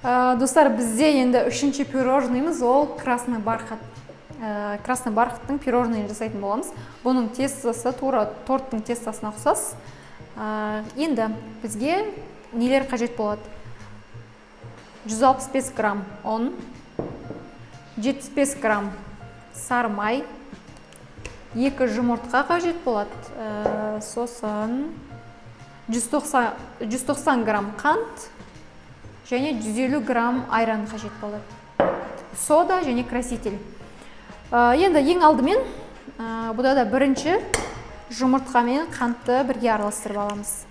Достар, бізде енді үшінші пирожныйымыз ол красный бархат. Красный бархаттың пирожныйын жасайтын боламыз. Бұның тестасы тура торттың тестасына ұқсас. Енді бізге нелер қажет болады? 165 грамм ұн, 75 грамм сары май, 2 жұмыртқа қажет болады. Сосын 190 грамм қант және 150 грамм айран қажет болады. Сода және краситель. Енді ең алдымен бұда да бірінші жұмыртқа мен қантты бірге араластырып аламыз.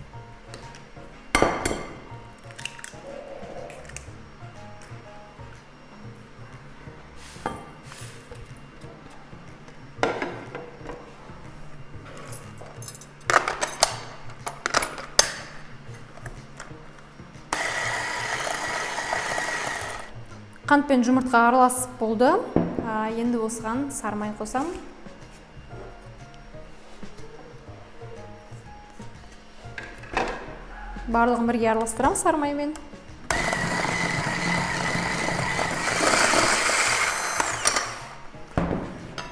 Қант пен жұмыртқа араласып болды. Енді осыған сары май қосам. Барлығын бірге араластырам сары маймен.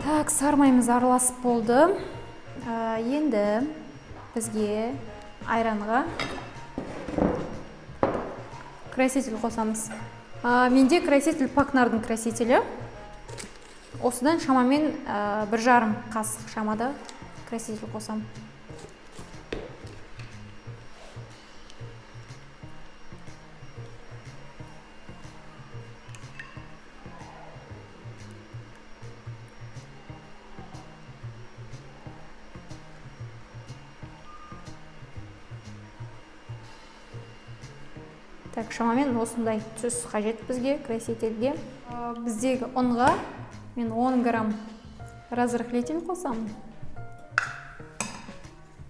Так, сары майымыз араласып болды. Енді бізге айранға краситель қосамыз. Менде краситель Пакнардың красителі. Осыдан шамамен 1,5 қасық шамада краситель қосам. Так, шамамен осындай түс қажет бізге красительге. Біздегі ұнға мен 10 грамм разрыхлитель қосам.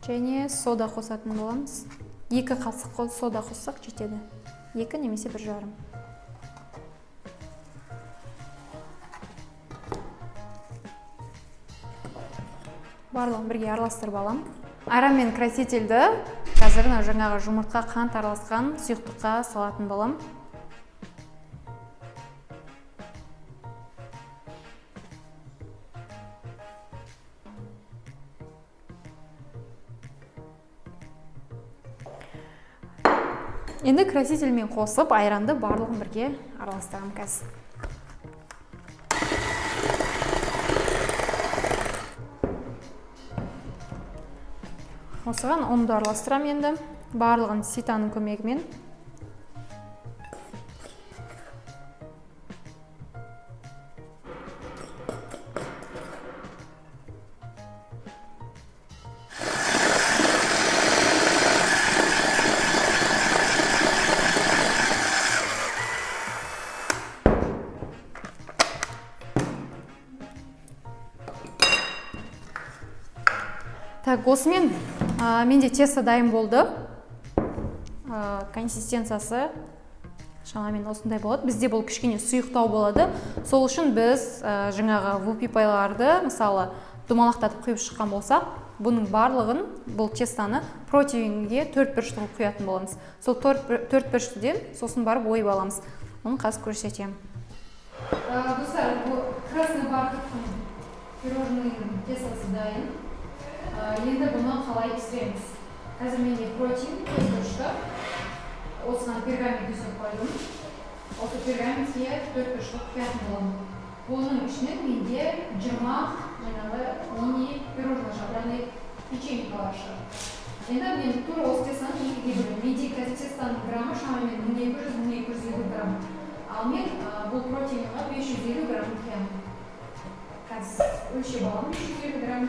Және сода қосатын боламыз. 2 қасық сода қоссақ жетеді. 2 немесе 1,5. Барлығын бірге араластырып алам. Айран мен красительді қазір жаңағы жұмыртқа қант араласқан сұйықтыққа салатын болам. Енді красительмен қосып, айранды барлығын бірге араластырам қазір. Осыған ұнды араластырам енді, барлығын ситаның көмегімен. Так, осымен менде тесто дайын болды. Консистенциясы шамамен осындай болады. Бізде бұл кішкене сұйықтау болады. Сол үшін біз жаңағы вупипайларды, мысалы, домалақтатып құйып шыққан болсақ, бұның барлығын, бұл тестаны противенге 4 бұрышты құятын боламыз. Сол 4 бұрыштыден сосын барып ойып аламыз. Оны қазір көрсетемін. Достар, бұл красный бархаттың пирожныйының тестасы дайын. Енді бұны қалай пісіреміз? Қазір менде протеин 4 бұрышты. Осыған пергамент төсеп қойдым. Осы пергаментке 4 бұрышты құятын боламын. Бұның ішінен менде 20 жаңағы мини пирожный шабраны печенька бар шығар. Енді мен тура осы тестаны екіге бөлдім. Менде қазір тестаның граммы шамамен 1200-1250 грамм. Ал мен бұл протеинға 550 грамм құямын. Қазір өлшеп аламын 550 грамм.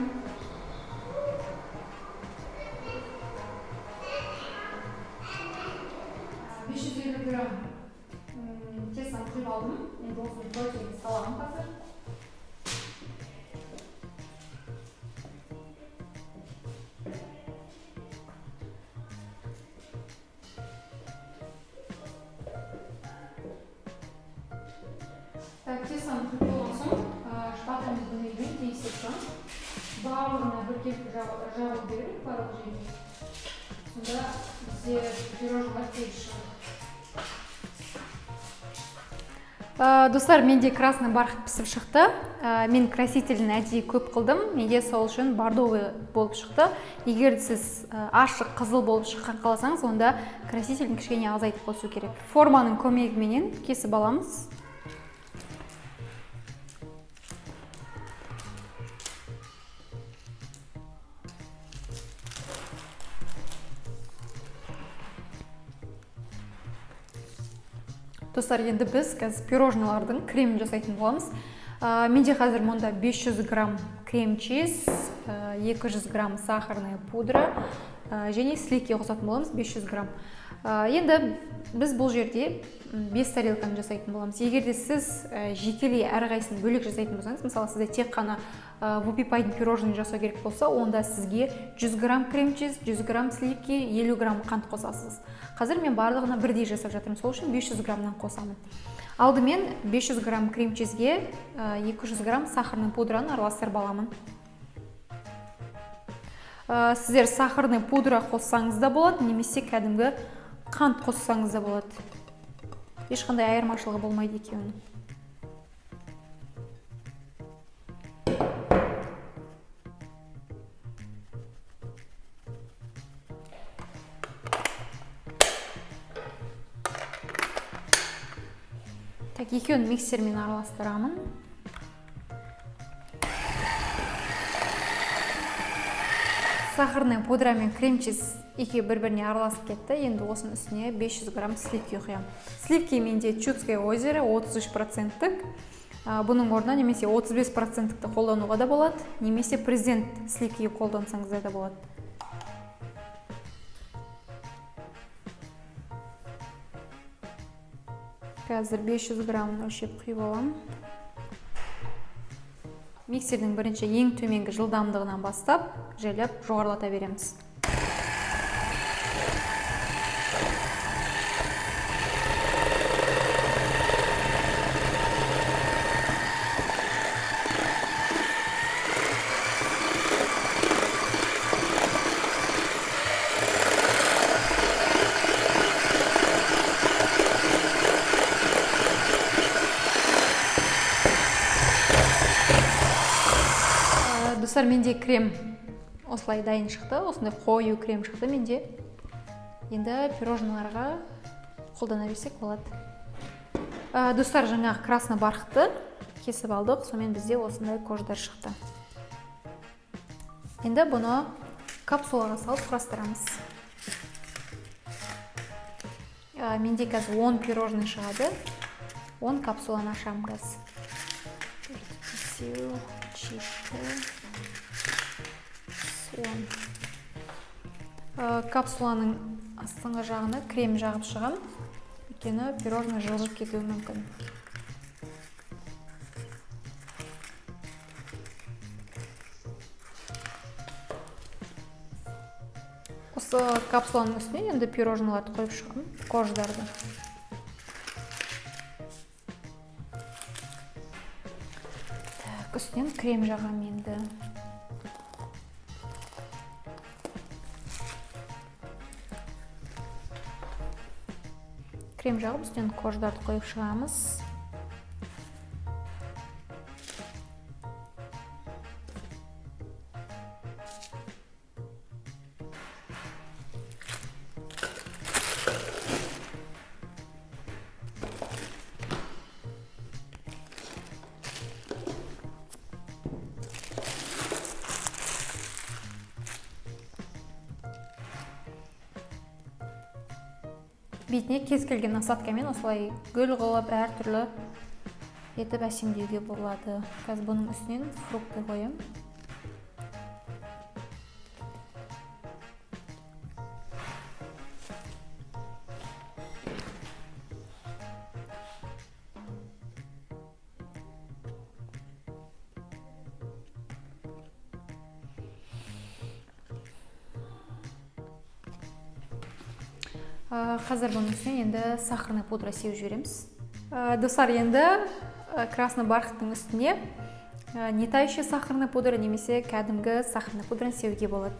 Тестаны құйып алдым. Енді осыны протеин саламын қазір. Так, тестаны құйып болған соң шпателіміздің көмегімен тегістеп барлығына біркелкі жағып беріп барлық жеріне. Сонда бізде пирожныйлар тегіс шығады. Достар, менде красный бархат пісіп шықты. Мен красителін әдейі көп қылдым. Менде сол үшін бордовый болып шықты. Егер сіз ашық қызыл болып шыққан қаласаңыз, онда красителін кішкене азайтып қосу керек. Форманың көмегіменен кесіп аламыз. Достар, енді біз қазір пирожныйлардың кремін жасайтын боламыз. Менде қазір мұнда 500 грамм крем чиз, 200 грамм сахарная пудра және сливки қосатын боламыз 500 грамм. Енді біз бұл жерде 5 тарелканы жасайтын боламыз. Егер де сіз жекелей әрқайсысын бөлек жасайтын болсаңыз, мысалы сізде тек қана вупи-пайдың пирожный жасау керек болса, онда сізге 100 грамм крем чиз, 100 грамм сливки, 50 грамм қант қосасыз. Қазір мен барлығына бірдей жасап жатырмын, сол үшін 500 граммнан қосамын. Алдымен 500 грамм крем чизге 200 грамм сахарный пудраны араластырып аламын. Сіздер сахарный пудра қоссаңыз да болады, немесе кәдімгі қант қоссаңыз да болады. Ешқандай айырмашылығы болмайды екеуінің. Так, екеуін миксермен араластырамын. Сахарный пудра мен крем чиз екеуі бір-біріне араласып кетті. Енді осының үстіне 500 грамм сливки құямын. Сливки менде Чудское озеро 33%. Бұның орнына немесе 35%-ті қолдануға да болады, немесе президент сливки қолдансаңыз да болады. Қазір 500 грамм өлшеп құйып аламын. Миксердің бірінші ең төменгі жылдамдығынан бастап, жайлап жоғарылата береміз. Достар, менде крем осылай дайын шықты, осындай қою крем шықты менде. Енді пирожныйларға қолдана берсек болады. Достар, жаңағы красный бархатты кесіп алдық, сонымен бізде осындай кождар шықты. Енді бұны капсулаға салып құрастырамыз. Менде қазір 10 пирожный шығады. 10 капсуланы ашамын қазір. Капсуланың астыңғы жағына крем жағып шығам, өйткені пирожный жылжып кетуі мүмкін. Осы капсуланың үстіне енді пирожныйларды қойып шығам, кождарды. Үстінен крем жағам енді. Крем жағып, үстінен кождарды қойып шығамыз. Бетіне кез келген насадкамен осылай гүл қылып әртүрлі етіп әсемдеуге болады. Қазір бұның үстінен фрукты қоям. Қазір бұның үстіне енді сахарный пудра сеуіп жібереміз. Достар, енді красный бархаттың үстіне не тающий сахарный пудра немесе кәдімгі сахарный пудраны сеуге болады.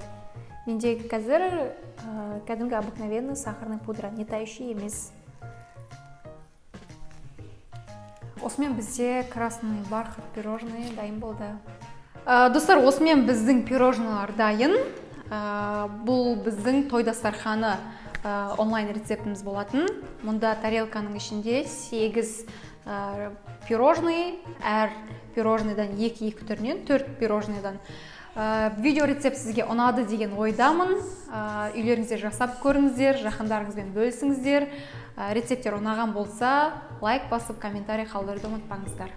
Менде қазір кәдімгі обыкновенный сахарный пудра, не тающий емес. Осымен бізде красный бархат пирожный дайын болды. Достар, осымен біздің пирожныйлар дайын. Бұл біздің той дастарханы онлайн рецептіміз болатын. Мұнда тарелканың ішінде 8 пирожный, әр пирожныйдан 2 түрінен 4 пирожныйдан. Видео рецепт сізге ұнады деген ойдамын. Үйлеріңізде жасап көріңіздер, жақындарыңызбен бөлісіңіздер. Рецепттер ұнаған болса, лайк басып, комментарий қалдыруды ұмытпаңыздар.